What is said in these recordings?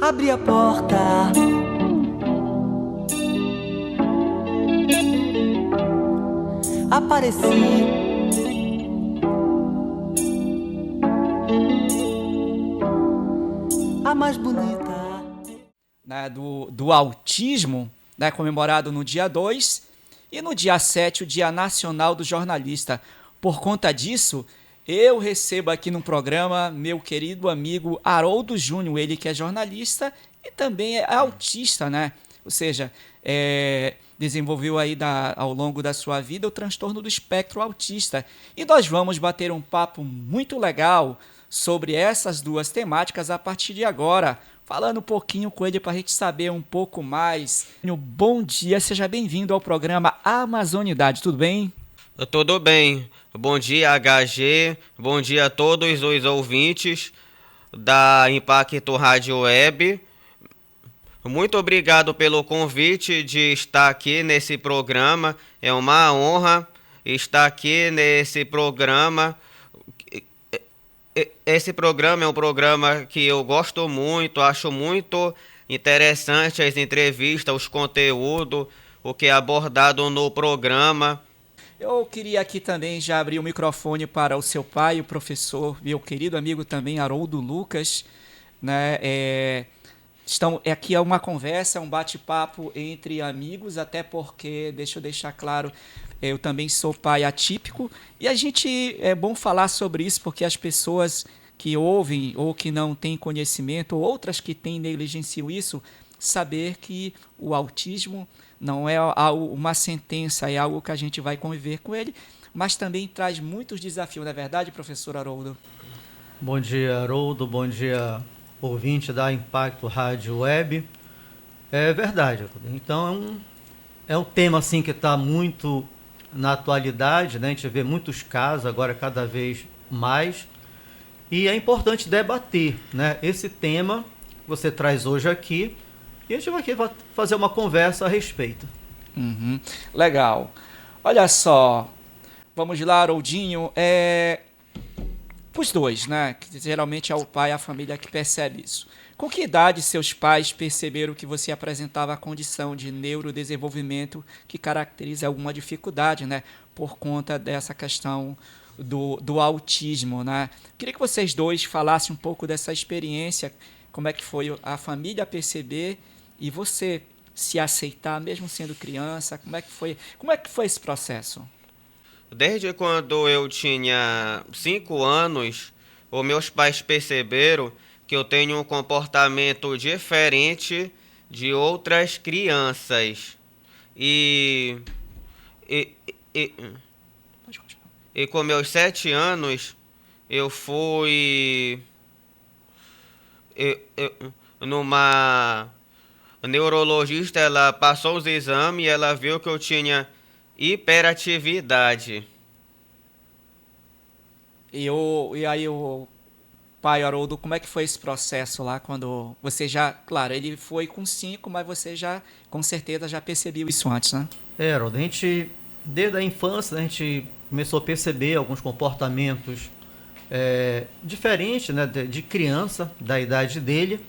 Abri a porta, apareci. A mais bonita. Né, do autismo, né, comemorado no dia 2, e no dia 7, o Dia Nacional do Jornalista. Por conta disso, eu recebo aqui no programa meu querido amigo Haroldo Júnior, ele que é jornalista e também é autista, né? Ou seja, desenvolveu aí ao longo da sua vida o transtorno do espectro autista. E nós vamos bater um papo muito legal sobre essas duas temáticas a partir de agora, falando um pouquinho com ele para a gente saber um pouco mais. Bom dia, seja bem-vindo ao programa Amazonidade, tudo bem? Tudo bem. Bom dia, HG. Bom dia a todos os ouvintes da Impacto Rádio Web. Muito obrigado pelo convite de estar aqui nesse programa. É uma honra estar aqui nesse programa. Esse programa é um programa que eu gosto muito, acho muito interessante as entrevistas, os conteúdos, o que é abordado no programa. Eu queria aqui também já abrir o microfone para o seu pai, o professor, meu querido amigo também, Haroldo Lucas, né? Aqui é uma conversa, um bate-papo entre amigos, até porque, deixa eu deixar claro, eu também sou pai atípico, e é bom falar sobre isso, porque as pessoas que ouvem ou que não têm conhecimento, ou outras que têm negligenciam isso, saber que o autismo não é uma sentença, é algo que a gente vai conviver com ele, mas também traz muitos desafios, não é verdade, professor Haroldo? Bom dia, Haroldo. Bom dia, ouvinte da Impacto Rádio Web. É verdade, Haroldo. Então, é um tema assim, que está muito na atualidade, né? A gente vê muitos casos, agora cada vez mais. E é importante debater, né? Esse tema que você traz hoje aqui. E a gente vai aqui fazer uma conversa a respeito. Uhum. Legal. Olha só, vamos lá, Haroldinho. Os dois, né? Que geralmente é o pai e a família que percebe isso. Com que idade seus pais perceberam que você apresentava a condição de neurodesenvolvimento que caracteriza alguma dificuldade, né? Por conta dessa questão do autismo, né? Queria que vocês dois falassem um pouco dessa experiência, como é que foi a família perceber e você se aceitar, mesmo sendo criança. Como é que foi esse processo? Desde quando eu tinha 5 anos, os meus pais perceberam que eu tenho um comportamento diferente de outras crianças. E, e, e, Pode continuar. e com meus 7 anos, eu fui numa neurologista. Ela passou os exames e ela viu que eu tinha hiperatividade. E aí o pai Haroldo, como é que foi esse processo lá quando você já, claro, ele foi com 5, mas você já, com certeza, já percebeu isso antes, né? Haroldo, a gente, desde a infância, a gente começou a perceber alguns comportamentos diferentes, né, de criança, da idade dele.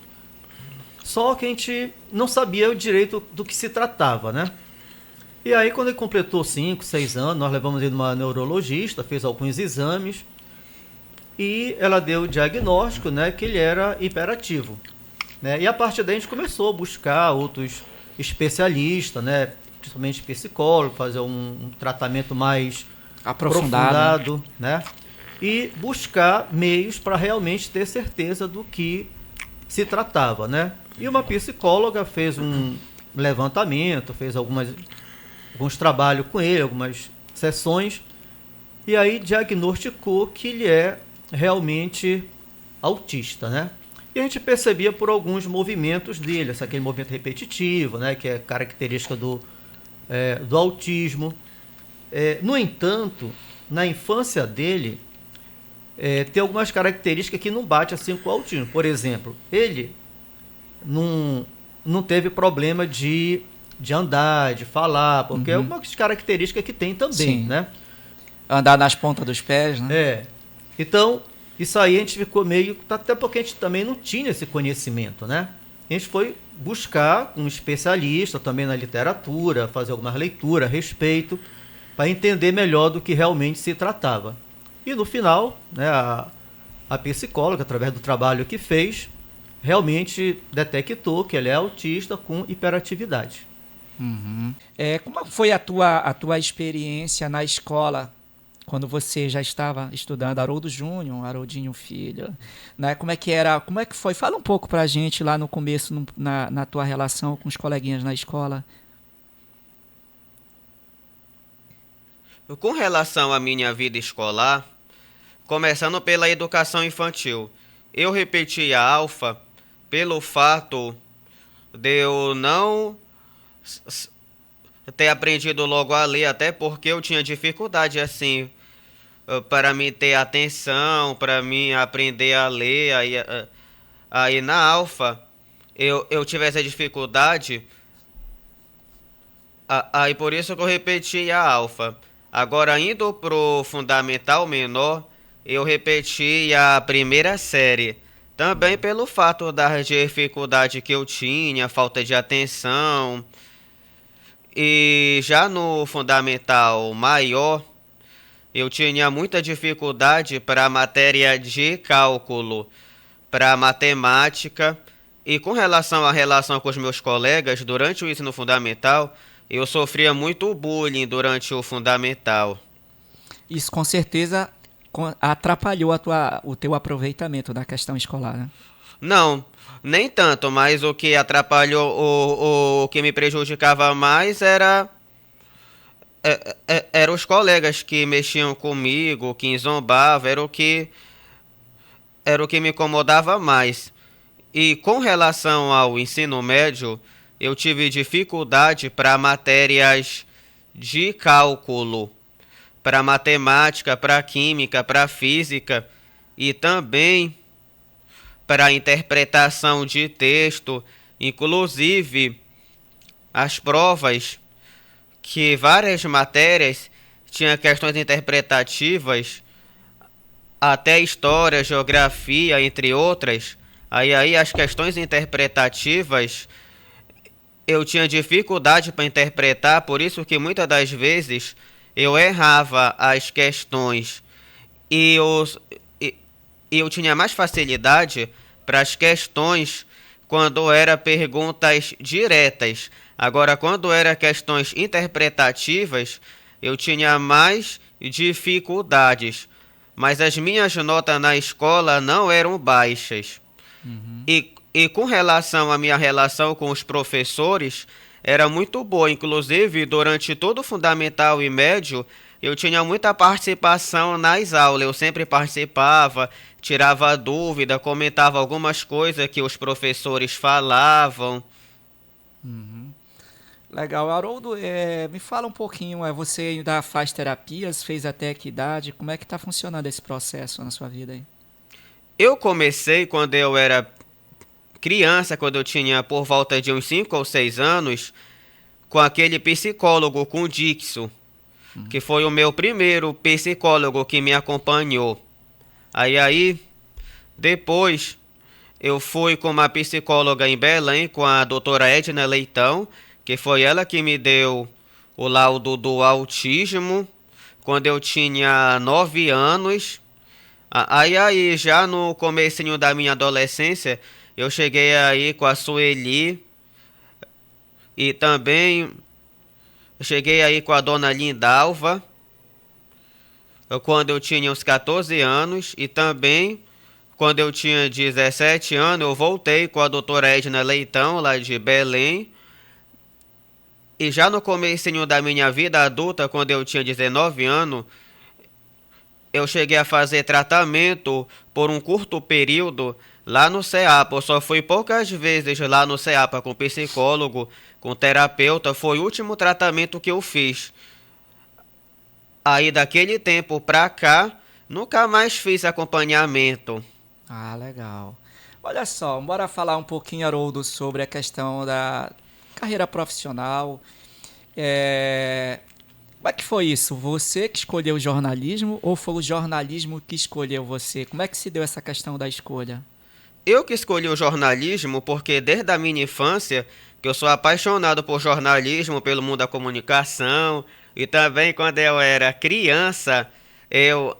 Só que a gente não sabia o direito do que se tratava, né? E aí, quando ele completou 5, 6 anos, nós levamos ele numa neurologista, fez alguns exames e ela deu o diagnóstico, né, que ele era hiperativo, né? E a partir daí a gente começou a buscar outros especialistas, né, principalmente psicólogo, fazer um tratamento mais aprofundado, né? E buscar meios para realmente ter certeza do que se tratava, né? E uma psicóloga fez um levantamento, fez alguns trabalhos com ele, algumas sessões, e aí diagnosticou que ele é realmente autista, né? E a gente percebia por alguns movimentos dele, aquele movimento repetitivo, né, que é característica do autismo. No entanto, na infância dele, tem algumas características que não bate assim com o autismo. Por exemplo, ele não teve problema de andar, de falar, porque é uma característica que tem também, Sim. né? Andar nas pontas dos pés, né? Então, isso aí a gente ficou meio... Até porque a gente também não tinha esse conhecimento, né? a gente foi buscar um especialista também na literatura, fazer algumas leituras a respeito, para entender melhor do que realmente se tratava. E no final, né, a psicóloga, através do trabalho que fez, realmente detectou que ele é autista com hiperatividade. Como foi a tua experiência na escola, quando você já estava estudando Haroldo Júnior, Haroldinho Filho, né? Como é que foi? Fala um pouco pra gente lá no começo, na tua relação com os coleguinhas na escola. Com relação à minha vida escolar, começando pela educação infantil, eu repeti a alfa pelo fato de eu não ter aprendido logo a ler, até porque eu tinha dificuldade assim para me ter atenção, para mim aprender a ler. Aí na alfa eu tive essa dificuldade, aí por isso que eu repeti a alfa. Agora, indo pro fundamental menor, eu repeti a primeira série. Também pelo fato da dificuldade que eu tinha, falta de atenção. E já no fundamental maior, eu tinha muita dificuldade para a matéria de cálculo, para matemática. E com relação à relação com os meus colegas, durante o ensino fundamental, eu sofria muito bullying durante o fundamental. Isso com certeza atrapalhou o teu aproveitamento da questão escolar, né? Não, nem tanto, mas o que atrapalhou, o que me prejudicava mais era os colegas que mexiam comigo, que zombavam, era o que me incomodava mais. E com relação ao ensino médio, eu tive dificuldade para matérias de cálculo, para matemática, para química, para física e também para interpretação de texto, inclusive as provas, que várias matérias tinham questões interpretativas, até história, geografia, entre outras. Aí as questões interpretativas eu tinha dificuldade para interpretar, por isso que muitas das vezes eu errava as questões e eu tinha mais facilidade para as questões quando era perguntas diretas. Agora, quando era questões interpretativas, eu tinha mais dificuldades. Mas as minhas notas na escola não eram baixas. E com relação à minha relação com os professores, era muito boa. Inclusive, durante todo o fundamental e médio, eu tinha muita participação nas aulas. Eu sempre participava, tirava dúvida, comentava algumas coisas que os professores falavam. Legal. Haroldo, me fala um pouquinho, você ainda faz terapias, fez até que idade? Como é que está funcionando esse processo na sua vida aí? Eu comecei quando eu era criança, quando eu tinha por volta de uns 5 ou 6 anos, com aquele psicólogo, com o Dixon, que foi o meu primeiro psicólogo que me acompanhou. Aí, depois, eu fui com uma psicóloga em Belém, com a doutora Edna Leitão, que foi ela que me deu o laudo do autismo, quando eu tinha 9 anos. Aí, já no comecinho da minha adolescência, eu cheguei aí com a Sueli e também cheguei aí com a dona Lindalva, quando eu tinha uns 14 anos, e também quando eu tinha 17 anos, eu voltei com a doutora Edna Leitão, lá de Belém. E já no comecinho da minha vida adulta, quando eu tinha 19 anos, eu cheguei a fazer tratamento por um curto período lá no CEAPA. Eu só fui poucas vezes lá no CEAPA com psicólogo, com terapeuta. Foi o último tratamento que eu fiz. Aí daquele tempo pra cá, nunca mais fiz acompanhamento. Ah, legal. Olha só, bora falar um pouquinho, Haroldo, sobre a questão da carreira profissional. Como é que foi isso? Você que escolheu o jornalismo ou foi o jornalismo que escolheu você? Como é que se deu essa questão da escolha? Eu que escolhi o jornalismo porque desde a minha infância que eu sou apaixonado por jornalismo, pelo mundo da comunicação, e também quando eu era criança,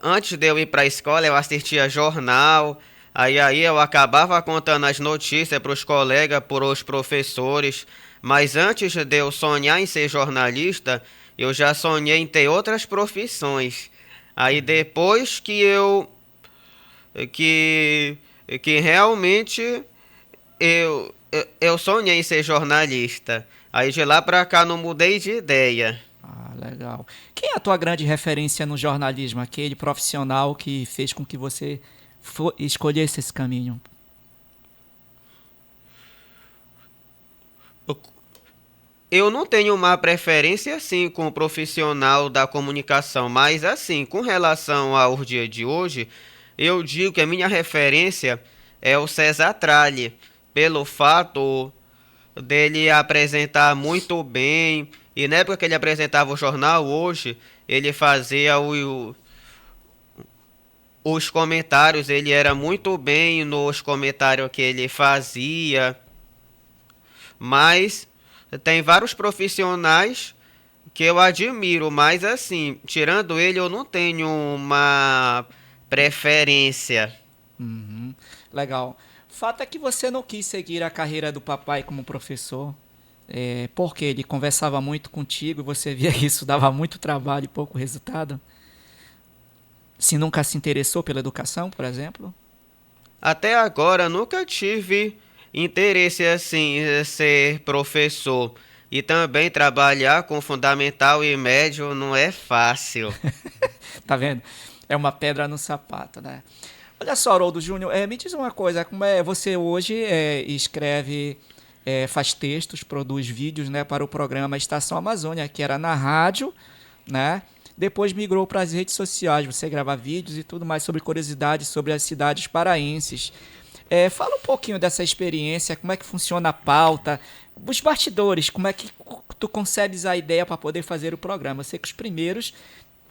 antes de eu ir para a escola, eu assistia jornal, aí eu acabava contando as notícias para os colegas, para os professores, mas antes de eu sonhar em ser jornalista, eu já sonhei em ter outras profissões. Aí depois que que realmente eu sonhei em ser jornalista. Aí de lá pra cá não mudei de ideia. Ah, legal. Quem é a tua grande referência no jornalismo? Aquele profissional que fez com que você escolhesse esse caminho? Eu não tenho uma preferência assim com o profissional da comunicação, mas assim, com relação ao dia de hoje, eu digo que a minha referência é o César Tralli, pelo fato dele apresentar muito bem, e na época que ele apresentava o jornal hoje, ele fazia os comentários, ele era muito bem nos comentários que ele fazia, mas tem vários profissionais que eu admiro, mas assim, tirando ele, eu não tenho uma preferência. Uhum, legal. Fato é que você não quis seguir a carreira do papai como professor, porque ele conversava muito contigo e você via que isso dava muito trabalho e pouco resultado. Se nunca se interessou pela educação, por exemplo? Até agora nunca tive interesse assim em ser professor. E também trabalhar com fundamental e médio não é fácil. Tá vendo? É uma pedra no sapato, né? Olha só, Haroldo Júnior, me diz uma coisa, como é você hoje escreve, faz textos, produz vídeos, né, para o programa Estação Amazônia, que era na rádio, né? Depois migrou para as redes sociais, você grava vídeos e tudo mais sobre curiosidades sobre as cidades paraenses. Fala um pouquinho dessa experiência, como é que funciona a pauta, os bastidores, como é que tu concebes a ideia para poder fazer o programa. Eu sei que os primeiros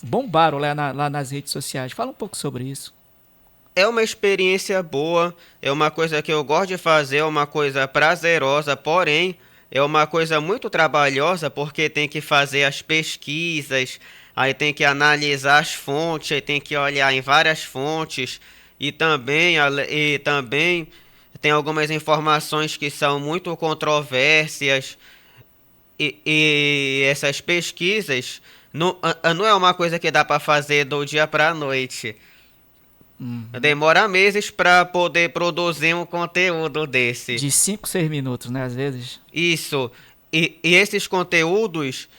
bombaram lá nas redes sociais. Fala um pouco sobre isso. É uma experiência boa, é uma coisa que eu gosto de fazer, é uma coisa prazerosa, porém é uma coisa muito trabalhosa porque tem que fazer as pesquisas, aí tem que analisar as fontes, aí tem que olhar em várias fontes e também tem algumas informações que são muito controversas e essas pesquisas não é uma coisa que dá para fazer do dia para a noite. Uhum. Demora meses para poder produzir um conteúdo desse. De 5, 6 minutos, né, às vezes. Isso. E esses conteúdos,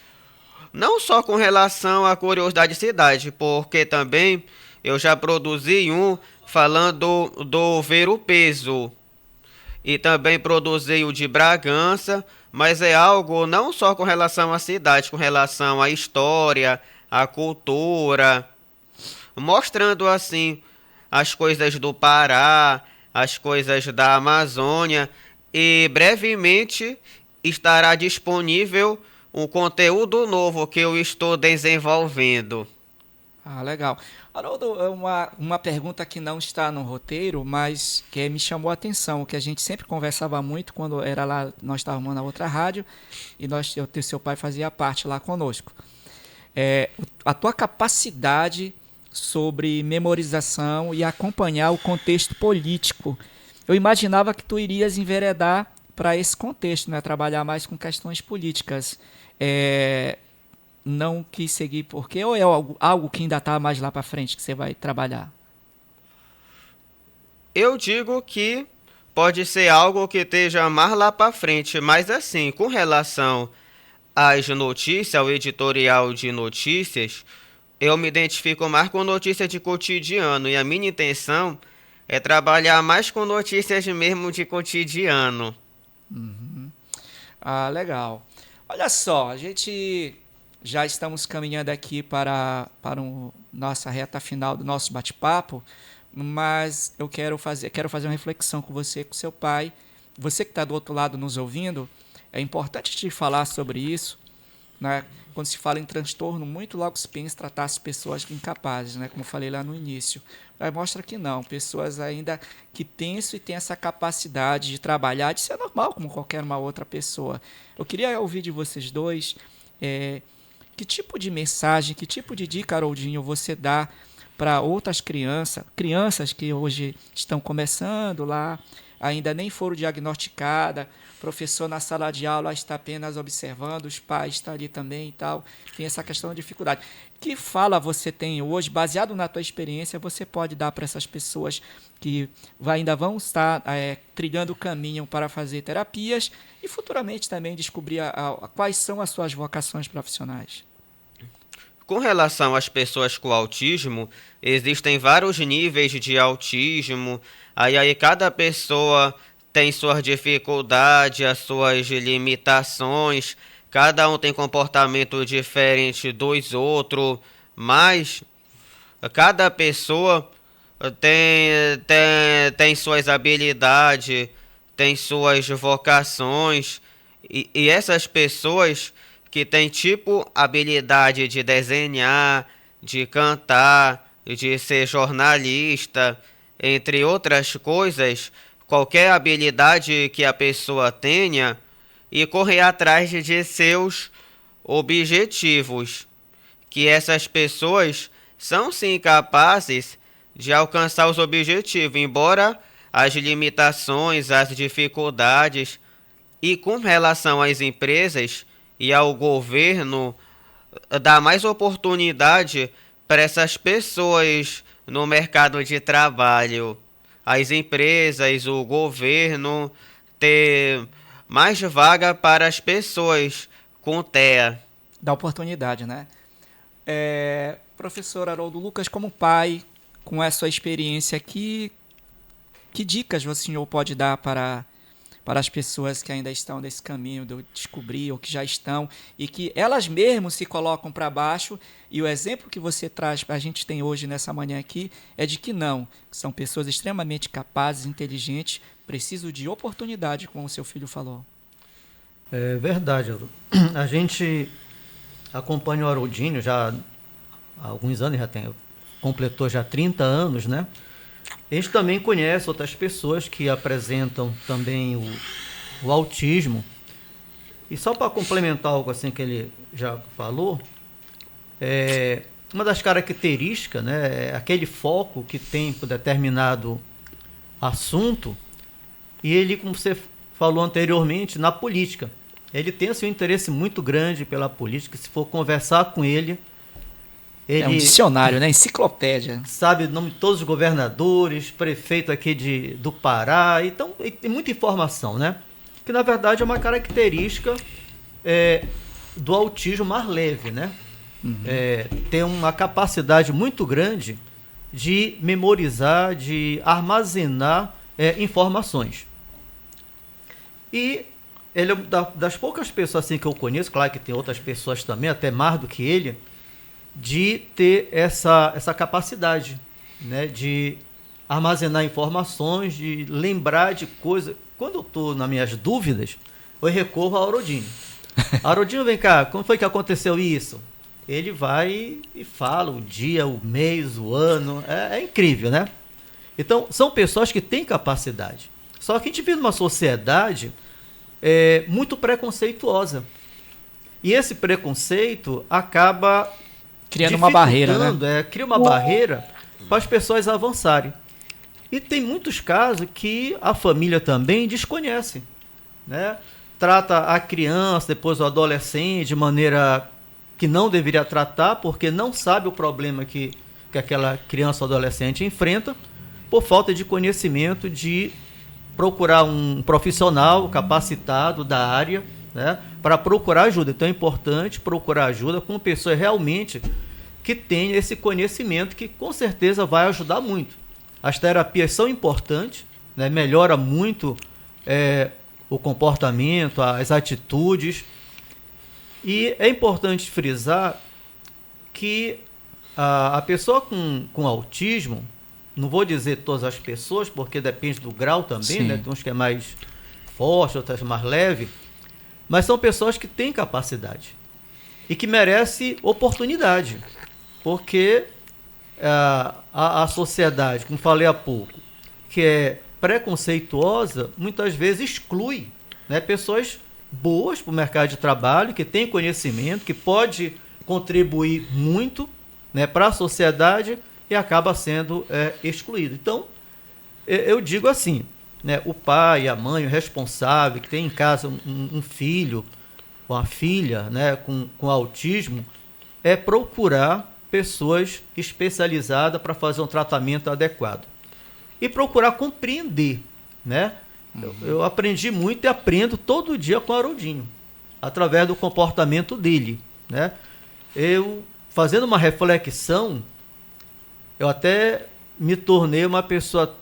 não só com relação à curiosidade de cidade, porque também eu já produzi um falando do Ver-o-Peso. E também produzi o de Bragança, mas é algo não só com relação à cidade, com relação à história, à cultura, mostrando assim as coisas do Pará, as coisas da Amazônia, e brevemente estará disponível um conteúdo novo que eu estou desenvolvendo. Ah, legal. Haroldo, uma pergunta que não está no roteiro, mas que me chamou a atenção, que a gente sempre conversava muito quando era lá, nós estávamos na outra rádio, e seu pai fazia parte lá conosco. A tua capacidade sobre memorização e acompanhar o contexto político. Eu imaginava que tu irias enveredar para esse contexto, né? Trabalhar mais com questões políticas. Não quis seguir porque ou é algo que ainda está mais lá para frente que você vai trabalhar? Eu digo que pode ser algo que esteja mais lá para frente, mas assim, com relação às notícias, ao editorial de notícias, eu me identifico mais com notícias de cotidiano e a minha intenção é trabalhar mais com notícias mesmo de cotidiano. Uhum. Ah, legal. Olha só, a gente já estamos caminhando aqui para nossa reta final do nosso bate-papo, mas eu quero fazer uma reflexão com você, com seu pai. Você que está do outro lado nos ouvindo, é importante te falar sobre isso, né? Quando se fala em transtorno, muito logo se pensa em tratar as pessoas incapazes, né? Como eu falei lá no início. Mas mostra que não, pessoas ainda que têm isso e têm essa capacidade de trabalhar, de ser normal como qualquer uma outra pessoa. Eu queria ouvir de vocês dois que tipo de mensagem, que tipo de dica, Haroldinho, você dá para outras crianças que hoje estão começando lá, ainda nem foram diagnosticadas, o professor na sala de aula está apenas observando, os pais estão ali também e tal, tem essa questão de dificuldade. Que fala você tem hoje, baseado na tua experiência, você pode dar para essas pessoas que ainda vão estar trilhando o caminho para fazer terapias e futuramente também descobrir quais são as suas vocações profissionais? Com relação às pessoas com autismo, existem vários níveis de autismo. Aí cada pessoa tem suas dificuldades, as suas limitações. Cada um tem comportamento diferente dos outros, mas cada pessoa tem suas habilidades, tem suas vocações. E essas pessoas que tem tipo habilidade de desenhar, de cantar, de ser jornalista, entre outras coisas, qualquer habilidade que a pessoa tenha e correr atrás de seus objetivos, que essas pessoas são sim capazes de alcançar os objetivos, embora as limitações, as dificuldades. E com relação às empresas e ao governo, dá mais oportunidade para essas pessoas no mercado de trabalho. As empresas, o governo, ter mais vaga para as pessoas com TEA. Da oportunidade, né? Professor Haroldo Lucas, como pai, com a sua experiência aqui, que dicas o senhor pode dar para as pessoas que ainda estão nesse caminho de descobrir ou que já estão e que elas mesmas se colocam para baixo, e o exemplo que você traz, a gente tem hoje nessa manhã aqui, é de que não, que são pessoas extremamente capazes, inteligentes, precisam de oportunidade, como o seu filho falou. É verdade, Haroldo. A gente acompanha o Haroldinho já há alguns anos, completou já 30 anos, né? A gente também conhece outras pessoas que apresentam também o autismo. E só para complementar algo assim que ele já falou, uma das características, né, é aquele foco que tem por determinado assunto, e ele, como você falou anteriormente, na política. Ele tem assim, um interesse muito grande pela política. Se for conversar com ele, é um dicionário, né? Enciclopédia. Sabe o nome de todos os governadores, prefeito aqui do Pará. Então, tem muita informação, né? Que, na verdade, é uma característica do autismo mais leve, né? Uhum. Tem uma capacidade muito grande de memorizar, de armazenar informações. E ele é das poucas pessoas assim, que eu conheço, claro que tem outras pessoas também, até mais do que ele, de ter essa capacidade, né, de armazenar informações, de lembrar de coisas. Quando eu estou nas minhas dúvidas, eu recorro ao Haroldinho. Haroldinho, vem cá, como foi que aconteceu isso? Ele vai e fala o dia, o mês, o ano. É incrível, né? Então, são pessoas que têm capacidade. Só que a gente vive numa sociedade muito preconceituosa. E esse preconceito acaba criando uma barreira, né? Cria uma barreira para as pessoas avançarem. E tem muitos casos que a família também desconhece, né? Trata a criança, depois o adolescente, de maneira que não deveria tratar, porque não sabe o problema que aquela criança ou adolescente enfrenta, por falta de conhecimento, de procurar um profissional capacitado da área, né, para procurar ajuda. Então é importante procurar ajuda com pessoas realmente que tenham esse conhecimento, que com certeza vai ajudar muito. As terapias são importantes, né, melhora muito o comportamento, as atitudes. E é importante frisar que a pessoa com autismo, não vou dizer todas as pessoas, porque depende do grau também, né? Tem uns que é mais forte, outras mais leve, mas são pessoas que têm capacidade. e que merece oportunidade, porque a sociedade, como falei há pouco, que é preconceituosa, muitas vezes exclui, né, pessoas boas para o mercado de trabalho, que têm conhecimento, que pode contribuir muito, né, para a sociedade e acaba sendo excluído. Então, eu digo assim, né, o pai, a mãe, o responsável, que tem em casa um filho, uma filha, né, com autismo, é procurar pessoas especializadas para fazer um tratamento adequado. E procurar compreender, né? Eu aprendi muito e aprendo todo dia com o Haroldinho, através do comportamento dele, né? Eu, fazendo uma reflexão, eu até me tornei uma pessoa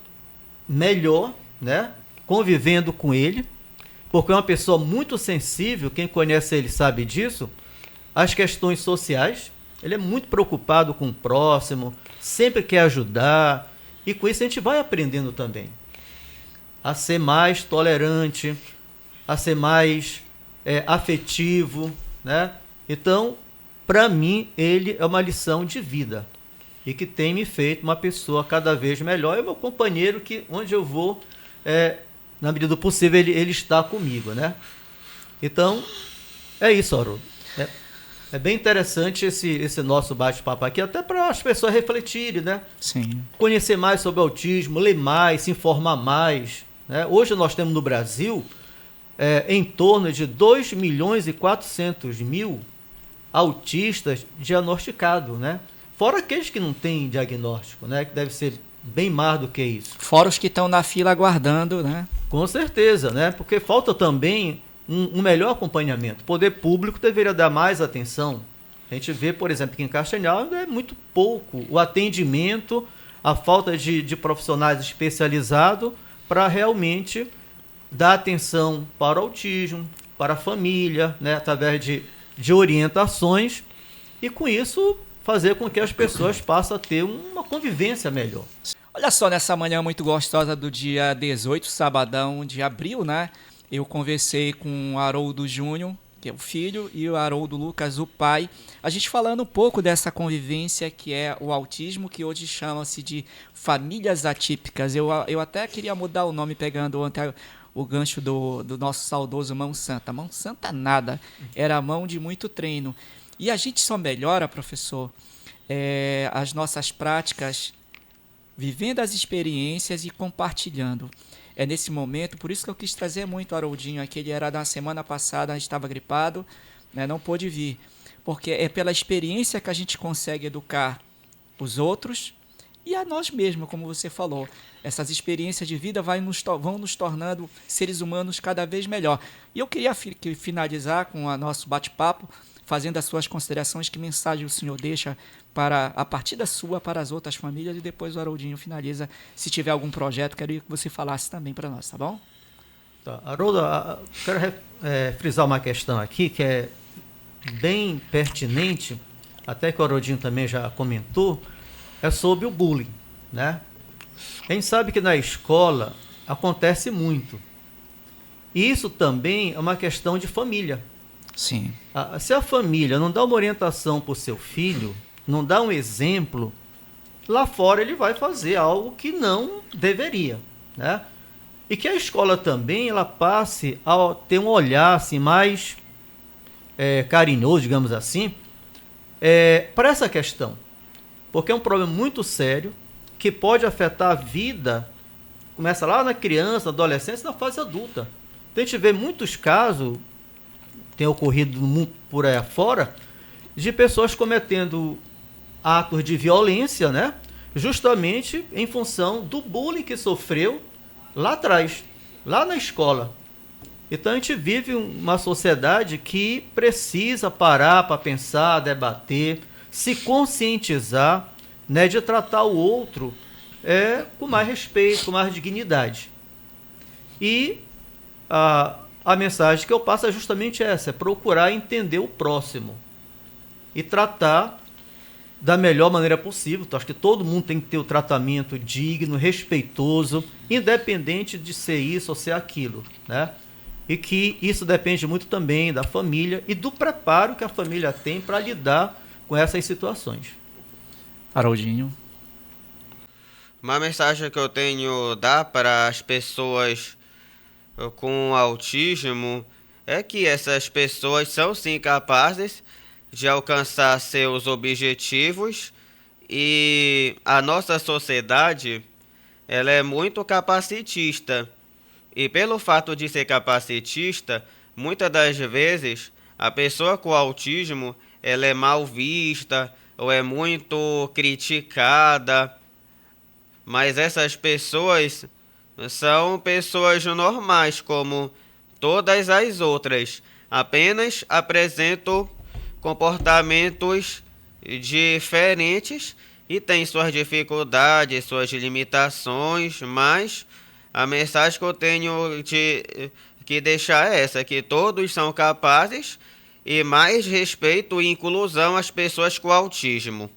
melhor, né? Convivendo com ele, porque é uma pessoa muito sensível, quem conhece ele sabe disso, às questões sociais. Ele é muito preocupado com o próximo, sempre quer ajudar, e com isso a gente vai aprendendo também a ser mais tolerante, a ser mais afetivo, né? Então, para mim, ele é uma lição de vida e que tem me feito uma pessoa cada vez melhor. É o meu companheiro que, onde eu vou, na medida do possível, ele está comigo, né? Então, é isso, Haroldo. É bem interessante esse nosso bate-papo aqui, até para as pessoas refletirem, né? Sim. Conhecer mais sobre o autismo, ler mais, se informar mais, né? Hoje nós temos no Brasil em torno de 2.400.000 autistas diagnosticados, né? Fora aqueles que não têm diagnóstico, né? Que deve ser bem mais do que isso. Fora os que estão na fila aguardando, né? Com certeza, né? Porque falta também um melhor acompanhamento. O poder público deveria dar mais atenção. A gente vê, por exemplo, que em Castanhal é muito pouco o atendimento, a falta de profissionais especializados para realmente dar atenção para o autismo, para a família, né? Através de orientações, e com isso fazer com que as pessoas passem a ter uma convivência melhor. Olha só, nessa manhã muito gostosa do dia 18, sabadão de abril, né? Eu conversei com o Haroldo Júnior, que é o filho, e o Haroldo Lucas, o pai. A gente falando um pouco dessa convivência que é o autismo, que hoje chama-se de famílias atípicas. Eu até queria mudar o nome, pegando ontem o gancho do nosso saudoso Mão Santa. Mão Santa nada, era a mão de muito treino. E a gente só melhora, professor, as nossas práticas, vivendo as experiências e compartilhando. É nesse momento, por isso que eu quis trazer muito o Haroldinho aqui. Ele era da semana passada, a gente estava gripado, né, não pôde vir. Porque é pela experiência que a gente consegue educar os outros e a nós mesmos, como você falou. Essas experiências de vida vão nos tornando seres humanos cada vez melhor. E eu queria finalizar com o nosso bate-papo, fazendo as suas considerações, que mensagem o senhor deixa a partir da sua para as outras famílias, e depois o Haroldinho finaliza. Se tiver algum projeto, quero que você falasse também para nós, tá bom? Tá. Haroldo, quero frisar uma questão aqui que é bem pertinente, até que o Haroldinho também já comentou, é sobre o bullying, né? A gente sabe que na escola acontece muito. E isso também é uma questão de família. Sim. Se a família não dá uma orientação para o seu filho, não dá um exemplo, lá fora ele vai fazer algo que não deveria, né? E que a escola também ela passe a ter um olhar assim, mais carinhoso, digamos assim, para essa questão. Porque é um problema muito sério que pode afetar a vida, começa lá na criança, na adolescência, na fase adulta. Então, a gente vê muitos casos, tem ocorrido no mundo por aí afora, de pessoas cometendo atos de violência, né? Justamente em função do bullying que sofreu lá atrás, lá na escola. Então a gente vive uma sociedade que precisa parar para pensar, debater, se conscientizar, né, de tratar o outro com mais respeito, com mais dignidade. E a mensagem que eu passo é justamente essa, é procurar entender o próximo e tratar da melhor maneira possível. Então, acho que todo mundo tem que ter o tratamento digno, respeitoso, independente de ser isso ou ser aquilo, né? e que isso depende muito também da família e do preparo que a família tem para lidar com essas situações. Haroldinho. Uma mensagem que eu tenho dar para as pessoas com autismo é que essas pessoas são sim capazes de alcançar seus objetivos e a nossa sociedade ela é muito capacitista. E pelo fato de ser capacitista, muitas das vezes a pessoa com autismo ela é mal vista ou é muito criticada, mas essas pessoas são pessoas normais como todas as outras, apenas apresentam comportamentos diferentes e têm suas dificuldades, suas limitações, mas a mensagem que eu tenho que deixar é essa, que todos são capazes e mais respeito e inclusão às pessoas com autismo.